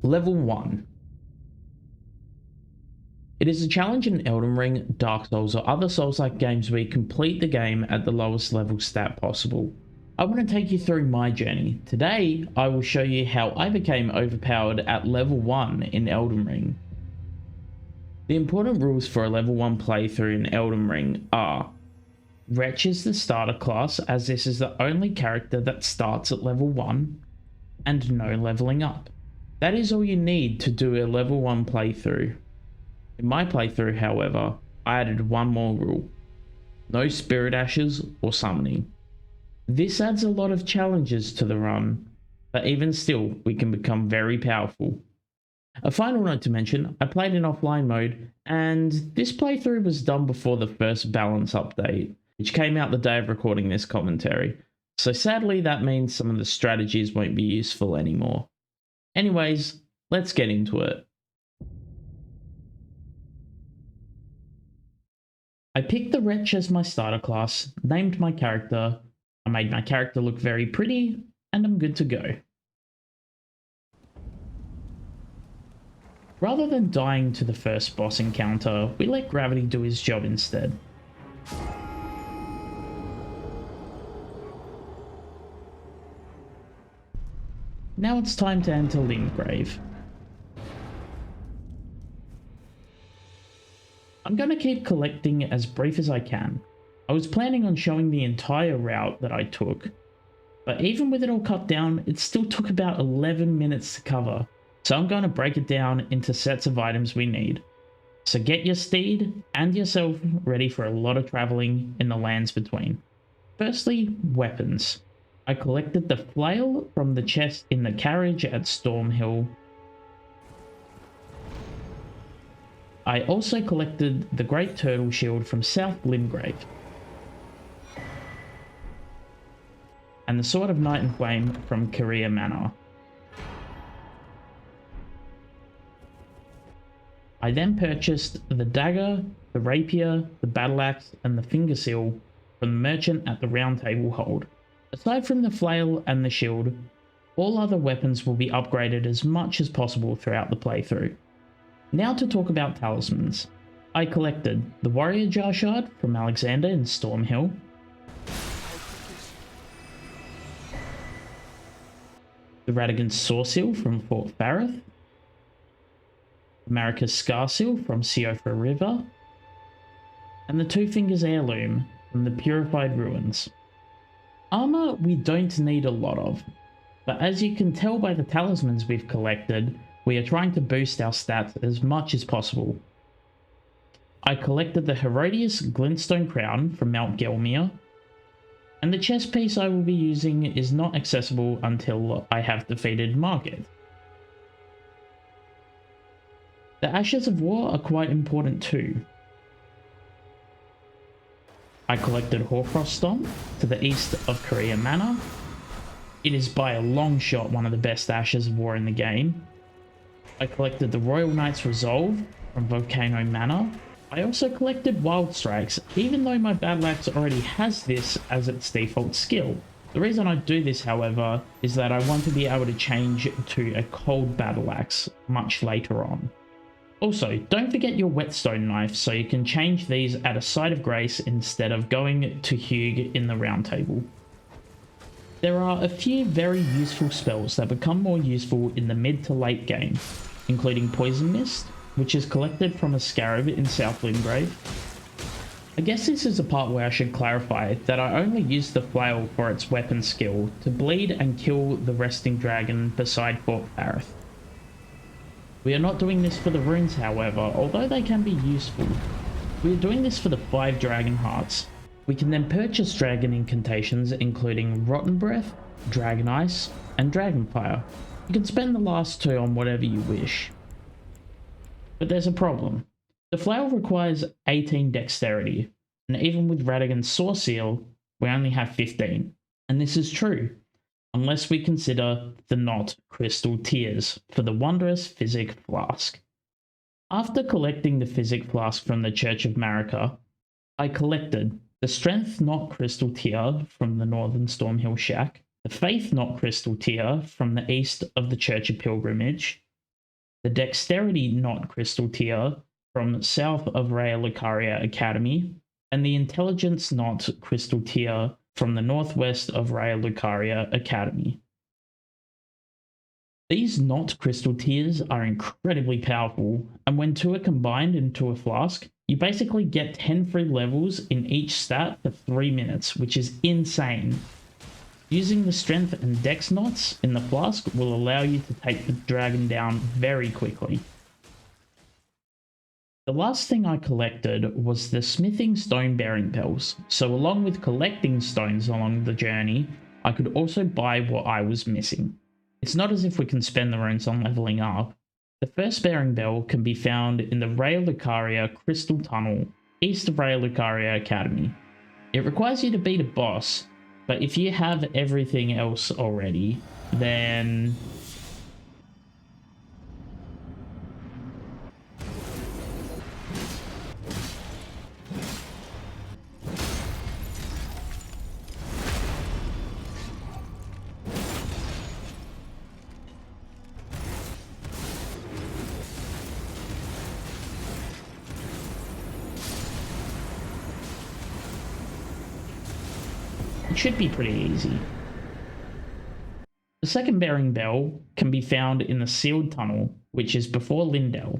Level 1. It is a challenge in Elden Ring, Dark Souls, or other Souls-like games where you complete the game at the lowest level stat possible. I want to take you through my journey. Today, I will show you how I became overpowered at level 1 in Elden Ring. The important rules for a level 1 playthrough in Elden Ring are: Wretch is the starter class, as this is the only character that starts at level 1, and no leveling up. That is all you need to do a level 1 playthrough. In my playthrough, however, I added one more rule: no spirit ashes or summoning. This adds a lot of challenges to the run, but even still, we can become very powerful. A final note to mention, I played in offline mode, and this playthrough was done before the first balance update, which came out the day of recording this commentary, so sadly that means some of the strategies won't be useful anymore. Anyways, let's get into it. I picked the Wretch as my starter class, named my character, I made my character look very pretty, and I'm good to go. Rather than dying to the first boss encounter, we let gravity do his job instead. Now it's time to enter Limgrave. I'm going to keep collecting as brief as I can. I was planning on showing the entire route that I took, but even with it all cut down, it still took about 11 minutes to cover, so I'm going to break it down into sets of items we need. So get your steed and yourself ready for a lot of traveling in the lands between. Firstly, weapons. I collected the flail from the chest in the carriage at Stormhill. I also collected the Great Turtle Shield from South Limgrave, and the Sword of Night and Flame from Career Manor. I then purchased the dagger, the rapier, the battle axe, and the finger seal from the merchant at the Round Table Hold. Aside from the flail and the shield, all other weapons will be upgraded as much as possible throughout the playthrough. Now to talk about talismans. I collected the Warrior Jar Shard from Alexander in Stormhill, the Radagon's Saw Seal from Fort Farith, Marika's Scar Seal from Siofra River, and the Two Fingers Heirloom from the Purified Ruins. Armor we don't need a lot of, but as you can tell by the talismans we've collected, we are trying to boost our stats as much as possible. I collected the Heirodias Glintstone Crown from Mount Gelmir, and the chest piece I will be using is not accessible until I have defeated Margit. The Ashes of War are quite important too. I collected Hoarfrost Stomp to the east of Career Manor. It is by a long shot one of the best Ashes of War in the game. I collected the Royal Knight's Resolve from Volcano Manor. I also collected Wild Strikes, even though my Battle Axe already has this as its default skill. The reason I do this, however, is that I want to be able to change to a Cold Battle Axe much later on. Also, don't forget your Whetstone Knife so you can change these at a Site of Grace instead of going to Hugh in the Round Table. There are a few very useful spells that become more useful in the mid to late game, including Poison Mist, which is collected from a Scarab in South Limgrave. I guess this is the part where I should clarify that I only use the flail for its weapon skill to bleed and kill the resting dragon beside Fort Farith. We are not doing this for the runes, however, although they can be useful. We are doing this for the 5 dragon hearts. We can then purchase dragon incantations including Rotten Breath, Dragon Ice, and Dragonfire. You can spend the last 2 on whatever you wish. But there's a problem. The flail requires 18 dexterity, and even with Radagon's Saw Seal, we only have 15. And this is true, unless we consider the not crystal tears for the wondrous Physic Flask. After collecting the Physic Flask from the Church of Marika, I collected the Strength Not Crystal Tear from the Northern Stormhill Shack, the Faith Not Crystal Tear from the east of the Church of Pilgrimage, the Dexterity Knot Crystal tier from south of Raya Lucaria Academy, and the Intelligence Knot Crystal tier from the northwest of Raya Lucaria Academy. These knot crystal tiers are incredibly powerful, and when two are combined into a flask, you basically get 10 free levels in each stat for 3 minutes, which is insane. Using the strength and dex knots in the flask will allow you to take the dragon down very quickly. The last thing I collected was the smithing stone bearing bells, so along with collecting stones along the journey, I could also buy what I was missing. It's not as if we can spend the runes on leveling up. The first bearing bell can be found in the Raya Lucaria Crystal Tunnel, east of Raya Lucaria Academy. It requires you to beat a boss, but if you have everything else already, then it should be pretty easy. The second bearing bell can be found in the sealed tunnel, which is before Lindell.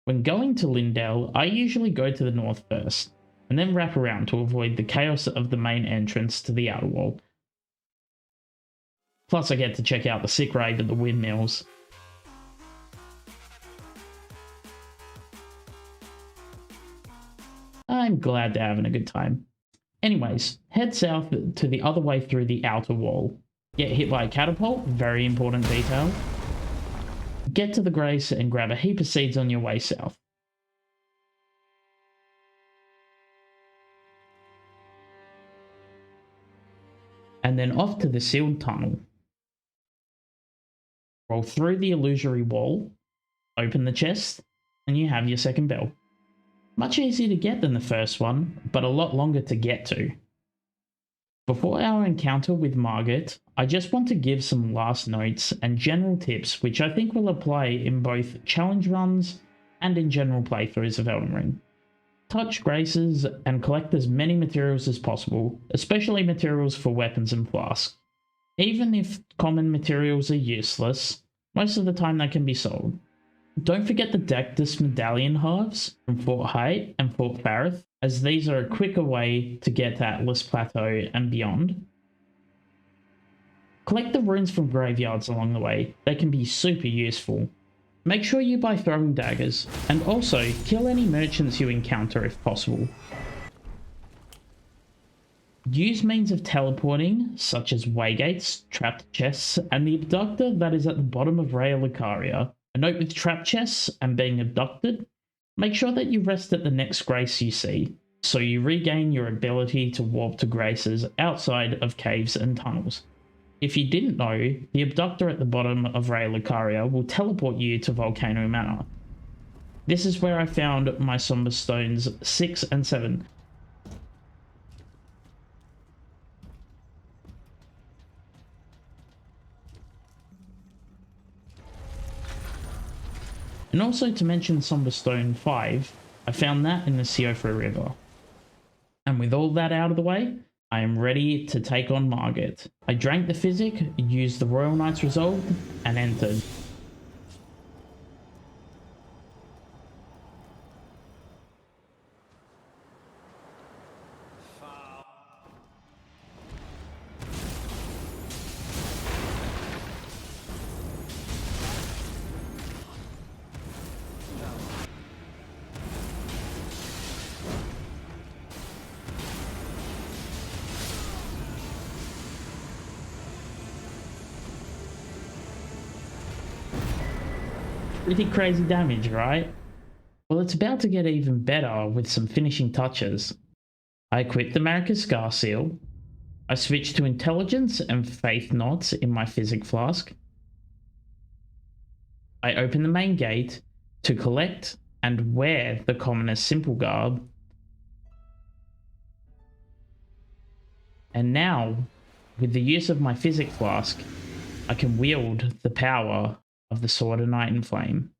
When going to Lindell, I usually go to the north first, and then wrap around to avoid the chaos of the main entrance to the outer wall. Plus I get to check out the sick rave at the windmills. I'm glad they're having a good time. Anyways, head south to the other way through the outer wall. Get hit by a catapult, very important detail. Get to the Grace and grab a heap of seeds on your way south. And then off to the sealed tunnel. Roll through the illusory wall, open the chest, and you have your second bell. Much easier to get than the first one, but a lot longer to get to. Before our encounter with Margit, I just want to give some last notes and general tips which I think will apply in both challenge runs and in general playthroughs of Elden Ring. Touch Graces and collect as many materials as possible, especially materials for weapons and flasks. Even if common materials are useless, most of the time they can be sold. Don't forget the Dectus medallion halves from Fort Height and Fort Farith, as these are a quicker way to get to Atlas Plateau and beyond. Collect the runes from graveyards along the way, they can be super useful. Make sure you buy throwing daggers, and also kill any merchants you encounter if possible. Use means of teleporting, such as waygates, trapped chests, and the abductor that is at the bottom of Raya Lucaria. A note with trap chests and being abducted, make sure that you rest at the next grace you see, so you regain your ability to warp to graces outside of caves and tunnels. If you didn't know, the abductor at the bottom of Raya Lucaria will teleport you to Volcano Manor. This is where I found my Somber Stones 6 and 7. And also to mention Somber Stone 5, I found that in the Siofra River. And with all that out of the way, I am ready to take on Margit. I drank the physic, used the Royal Knight's Resolve, and entered. Pretty crazy damage, right? Well, it's about to get even better with some finishing touches. I equipped the Marika Scar Seal. I switched to Intelligence and Faith Knots in my Physic Flask. I opened the main gate to collect and wear the Commoner's Simple Garb. And now, with the use of my Physic Flask, I can wield the power of the Sword of Night and Flame.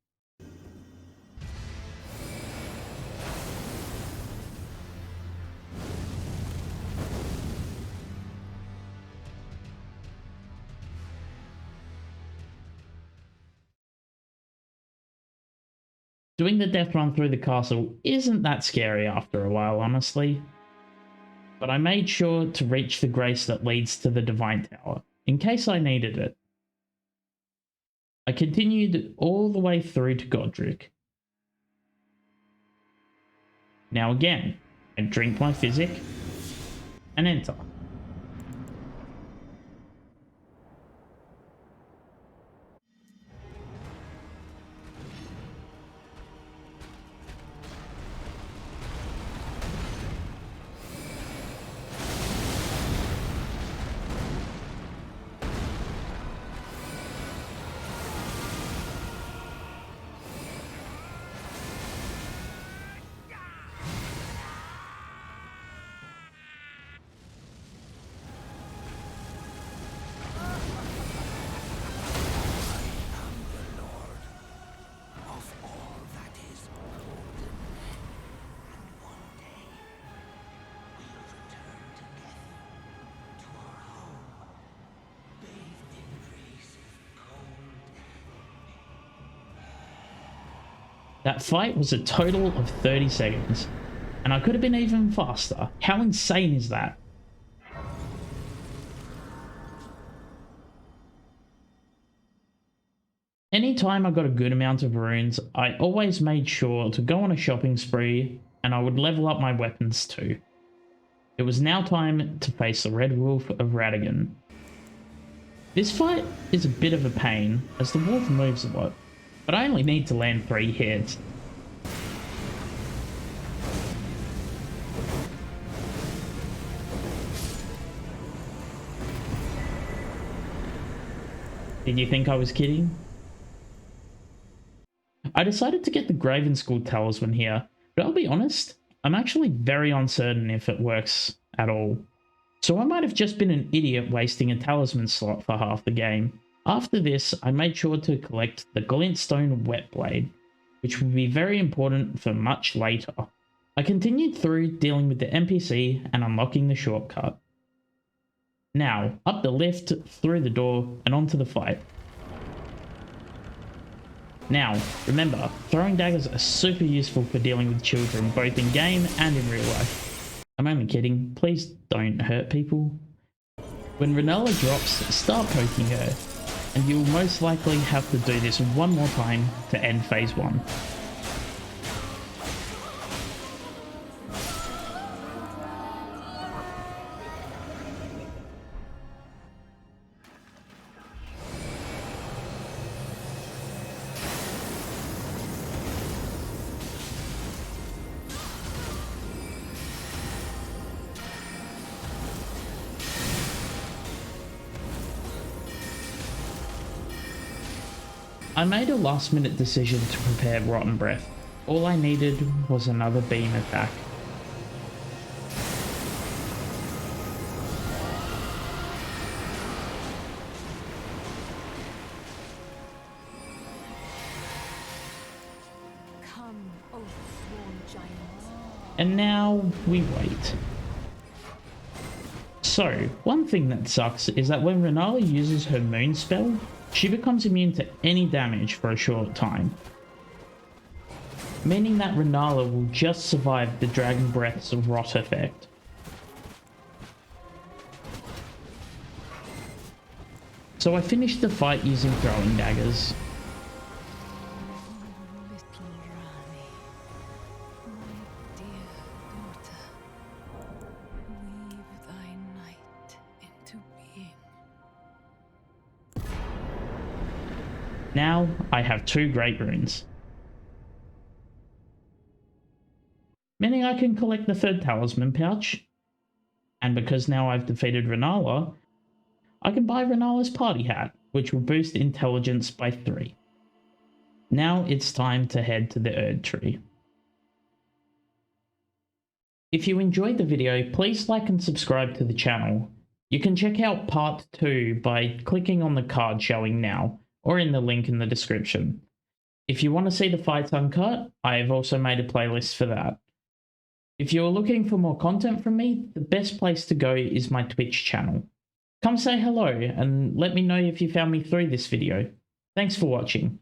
Doing the death run through the castle isn't that scary after a while, honestly. But I made sure to reach the grace that leads to the Divine Tower, in case I needed it. I continued all the way through to Godric. Now again, I drink my physic and enter. That fight was a total of 30 seconds, and I could have been even faster. How insane is that? Anytime I got a good amount of runes, I always made sure to go on a shopping spree, and I would level up my weapons too. It was now time to face the Red Wolf of Radagon. This fight is a bit of a pain, as the wolf moves a lot, but I only need to land 3 hits. Did you think I was kidding? I decided to get the Graven School Talisman here, but I'll be honest, I'm actually very uncertain if it works at all. So I might have just been an idiot wasting a talisman slot for half the game. After this, I made sure to collect the Glintstone Wet Blade, which will be very important for much later. I continued through dealing with the NPC and unlocking the shortcut. Now, up the lift, through the door, and onto the fight. Now, remember, throwing daggers are super useful for dealing with children, both in game and in real life. I'm only kidding, please don't hurt people. When Renala drops, start poking her, and you'll most likely have to do this one more time to end phase 1. I made a last minute decision to prepare Rotten Breath. All I needed was another beam attack. Come, O sworn giant. And now we wait. So, one thing that sucks is that when Renala uses her moon spell, she becomes immune to any damage for a short time, meaning that Renala will just survive the Dragon Breath's rot effect. So I finished the fight using throwing daggers. Little Rani, my dear daughter, weave thy night into being. Now I have 2 great runes, meaning I can collect the 3rd talisman pouch, and because now I've defeated Renala, I can buy Renala's party hat, which will boost intelligence by 3. Now it's time to head to the Erd Tree. If you enjoyed the video, please like and subscribe to the channel. You can check out part 2 by clicking on the card showing now, or in the link in the description. If you want to see the fights uncut, I have also made a playlist for that. If you're looking for more content from me, the best place to go is my Twitch channel. Come say hello and let me know if you found me through this video. Thanks for watching.